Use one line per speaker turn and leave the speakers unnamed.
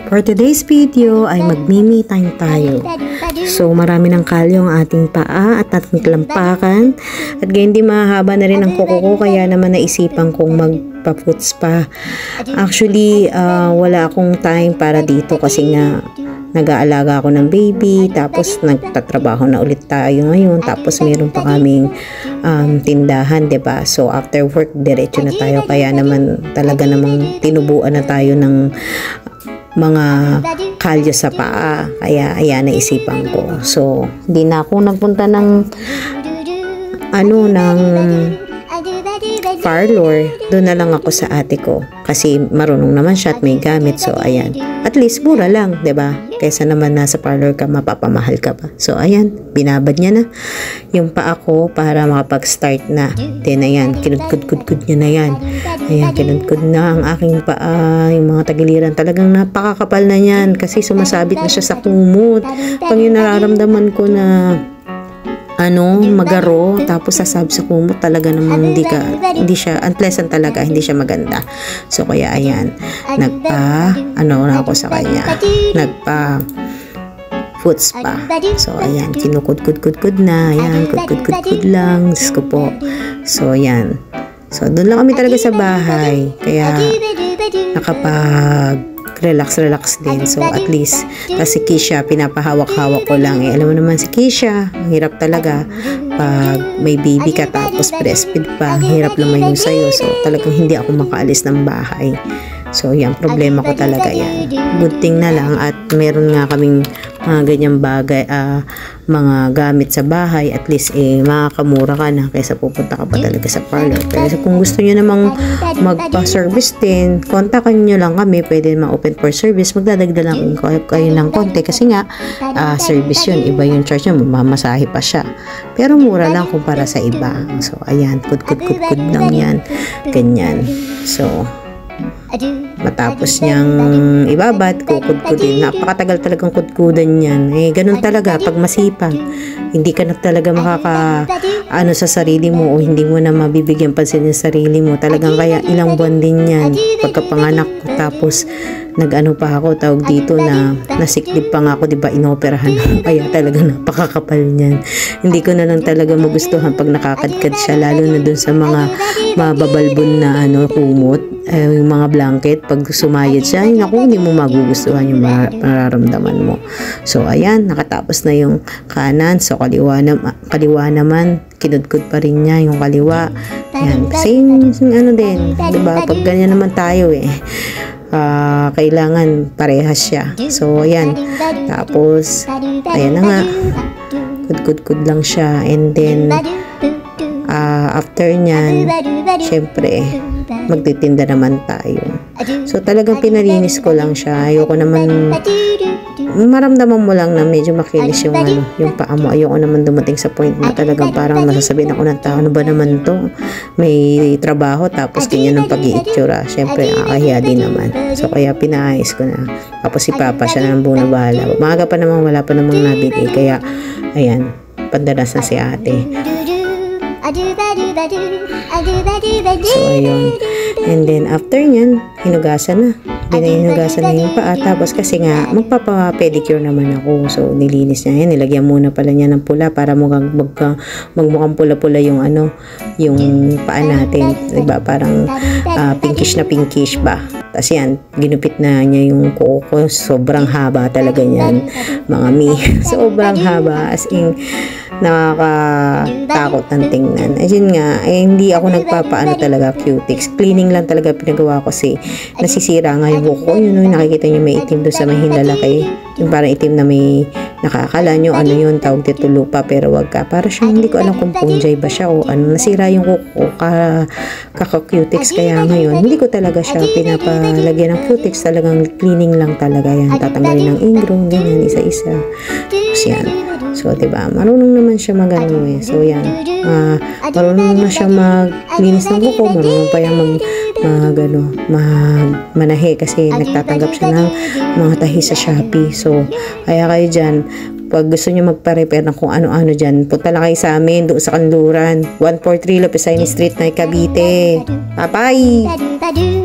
For today's video ay magmi-me time tayo. So marami ng kalyo ang ating paa at ating talampakan. At gayon di mahaba na rin ang kuko ko, kaya naman naisipan kong magpa-foot spa. Actually, wala akong time para dito kasi nga nag-aalaga ako ng baby, tapos nagtatrabaho na ulit tayo ngayon, tapos meron pa kaming tindahan, 'di ba? So after work diretso na tayo, kaya naman talaga namang tinubuan na tayo ng mga kalyo sa paa, kaya ayan, naisipan ko. So hindi na ako nagpunta ng parlor, doon na lang ako sa ate ko kasi marunong naman siya at may gamit. So ayan, at least mura lang, 'di ba? Kaysa naman nasa parlor ka, mapapamahal ka pa. So ayan, binabad niya na yung paa ko para makapag-start na. Then ayan, kinudkud-kudkud niya na yan. Ayan, kinudkud na ang aking paa, yung mga tagiliran. Talagang napakakapal na yan kasi sumasabit na siya sa kumot. Pag yung nararamdaman ko na magaro, tapos sasab sa kumot, talaga namang hindi siya unpleasant talaga, hindi siya maganda. So kaya ayan, na ako sa kanya, foot spa. So ayan, kinukudkud-kudkud na, ayan, kudkud-kudkud lang, Diyos ko po. So ayan, so doon lang kami talaga sa bahay, kaya relax din. So at least, kasi si Keisha, pinapahawak-hawak ko lang. Alam mo naman si Keisha, ang hirap talaga pag may baby ka tapos breastfeed pa, ang hirap lumayo sa'yo. So talagang hindi ako makaalis ng bahay. So yan, problema ko talaga yan. Good thing na lang at meron nga kaming mga ganyang bagay, mga gamit sa bahay. At least makakamura ka na kaysa pupunta ka pa talaga sa parlor. Pero kung gusto nyo namang magpa-service din, kontakan nyo lang kami, pwede ma-open for service. Magdadagdag lang kayo ng konti kasi nga service yun, iba yung charge nyo, mamasahe pa siya, pero mura lang kumpara sa iba. So ayan, kud lang yan, ganyan. So matapos niyang ibabad, kukudkudin. Napakatagal talagang kudkudan yan. Ganun talaga pag masipag. Hindi ka na talaga sa sarili mo, o hindi mo na mabibigyan pansin sa sarili mo. Talagang kaya ilang buwan din yan. Pagkapanganak ko, tapos pa ako, tawag dito na nasiklib pa nga ako, diba, inoperahan ako. Kaya talagang napakakapal niyan. Hindi ko na lang talaga magustuhan pag nakakadkad siya, lalo na dun sa mga mababalbon na kumot, yung mga blanket. Pag sumayad siya, hindi mo magugustuhan yung mararamdaman mo. So ayan, nakatapos na yung kanan. So kaliwa naman, kinudkud pa rin niya yung kaliwa. Ayan, same din, diba? Pag ganyan naman tayo kailangan parehas siya. So ayan, tapos ayan na nga, kudkud lang siya. And then after nyan, syempre magtitinda naman tayo. So talagang pinalinis ko lang siya. Ayoko naman, maramdaman mo lang na medyo makinis yung paa mo. Ayoko naman dumating sa point na talagang parang masasabihin ako ng tao, ano ba naman to, may trabaho tapos ganyan ang pag-iitsura. Syempre nakakahiya din naman. So kaya pinaayos ko na. Tapos si Papa, siya na ang buong bahala. Maaga pa naman, wala pa namang nabili, kaya ayan, pandalas na si ate. So ayun, and then after nyan, hinugasan na. Hinugasan na yung paa. Tapos kasi nga magpapa-pedicure naman ako, so nilinis niya yan. Nilagyan muna pala niya ng pula para magmukhang pula-pula yung yung paa natin, diba? Parang pinkish na pinkish ba. Tapos yan, ginupit na niya yung kuko ko. Sobrang haba talaga niyan, mga sobrang haba, as in nakakatakot ng tingnan. Ayun nga, hindi ako nagpapaano talaga cutics. Cleaning lang talaga pinagawa ko kasi nasisira nga yung buhok ko. Yun, nakikita nyo may itim doon sa may hinlalaki. Yung parang itim na may nakakala nyo, yun, tawag dito lupa, pero wag ka. Para siyang, hindi ko alam kung punjay ba siya o nasira yung buhok ko, kaka-cutics. Kaya ngayon, hindi ko talaga siya pinapalagyan ng cutics. Talagang cleaning lang talaga yan. Tatanggalin ng ingrown, ganyan, isa-isa. Tapos yan. So, diba, marunong naman siya So, yan. Marunong na siya maglinis ng buko. Marunong pa yung manahe kasi nagtatanggap siya ng mga tahi sa Shopee. So, kaya kayo dyan, pag gusto nyo magpa-repair ng kung ano-ano dyan, punta lang kayo sa amin, doon sa Kanluran. 143 Lopesaini Street, Cavite. Bye-bye!